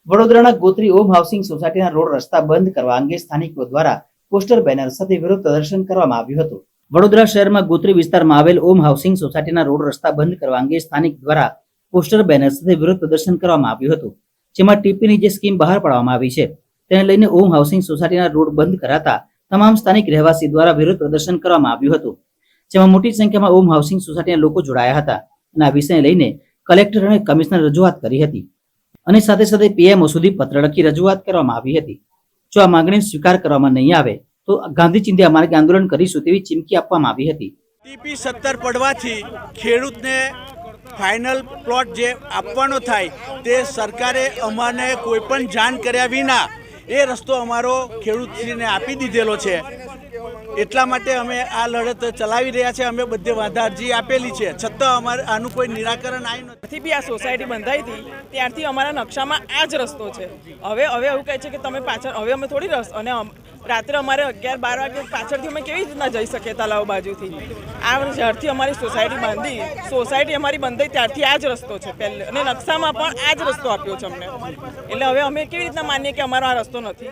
વડોદરાના ગોત્રી ઓમ હાઉસિંગ સોસાયટીના રોડ રસ્તા બંધ કરવા અંગે સ્થાનિકો દ્વારા પોસ્ટર બેનર સાથે વિરોધ પ્રદર્શન કરવામાં આવ્યું હતું। વડોદરા શહેરમાં ગોત્રી વિસ્તારમાં આવેલ ઓમ હાઉસિંગ સોસાયટીના રોડ રસ્તા બંધ કરવા અંગે સ્થાનિક દ્વારા પોસ્ટર બેનર સાથે વિરોધ પ્રદર્શન કરવામાં આવ્યું હતું, જેમાં ટીપીની જે સ્કીમ બહાર પાડવામાં આવી છે તેને લઈને ઓમ હાઉસિંગ સોસાયટીના રોડ બંધ કરાતા તમામ સ્થાનિક રહેવાસી દ્વારા વિરોધ પ્રદર્શન કરવામાં આવ્યું હતું, જેમાં મોટી સંખ્યામાં ઓમ હાઉસિંગ સોસાયટીના લોકો જોડાયા હતા અને આ વિષયને લઈને કલેક્ટર અને કમિશનર રજૂઆત કરી હતી અને સાથે સાથે પીએમઓ સુધી પત્ર લખી રજૂઆત કરવામાં આવી હતી। જો આ માંગણી સ્વીકાર કરવામાં નહીં આવે તો ગાંધી ચિંધ્યા માર્ગે આંદોલન કરીશું તેવી ચીમકી આપવામાં આવી હતી। ટીપી 17 પડવાથી ખેડૂતને ફાઇનલ પ્લોટ જે આપવાનો થાય તે સરકારે અમાને કોઈ પણ જાણ કર્યા વિના એ રસ્તો અમારો ખેડૂતને આપી દીધેલો છે। એટલા માટે અમે આ લડત ચલાવી રહ્યા છે। અમે બધે વાંધા અરજી આપેલી છે, છતાં અમારે આનું કોઈ નિરાકરણ આવ્યું નથી। બી આ સોસાયટી બંધાઈ હતી ત્યારથી અમારા નકશામાં આ જ રસ્તો છે। હવે એવું કહે છે કે તમે પાછળ, હવે અમે થોડી રસ્તો, અને રાત્રે અમારે 11-12 વાગે પાછળથી અમે કેવી રીતના જઈ શકીએ તલાવ બાજુથી? આ જ્યારથી અમારી સોસાયટી અમારી બંધાઈ ત્યારથી આ જ રસ્તો છે પહેલે, અને નકશામાં પણ આ જ રસ્તો આપ્યો છે અમને। એટલે હવે અમે કેવી રીતના માનીએ કે અમારો આ રસ્તો નથી?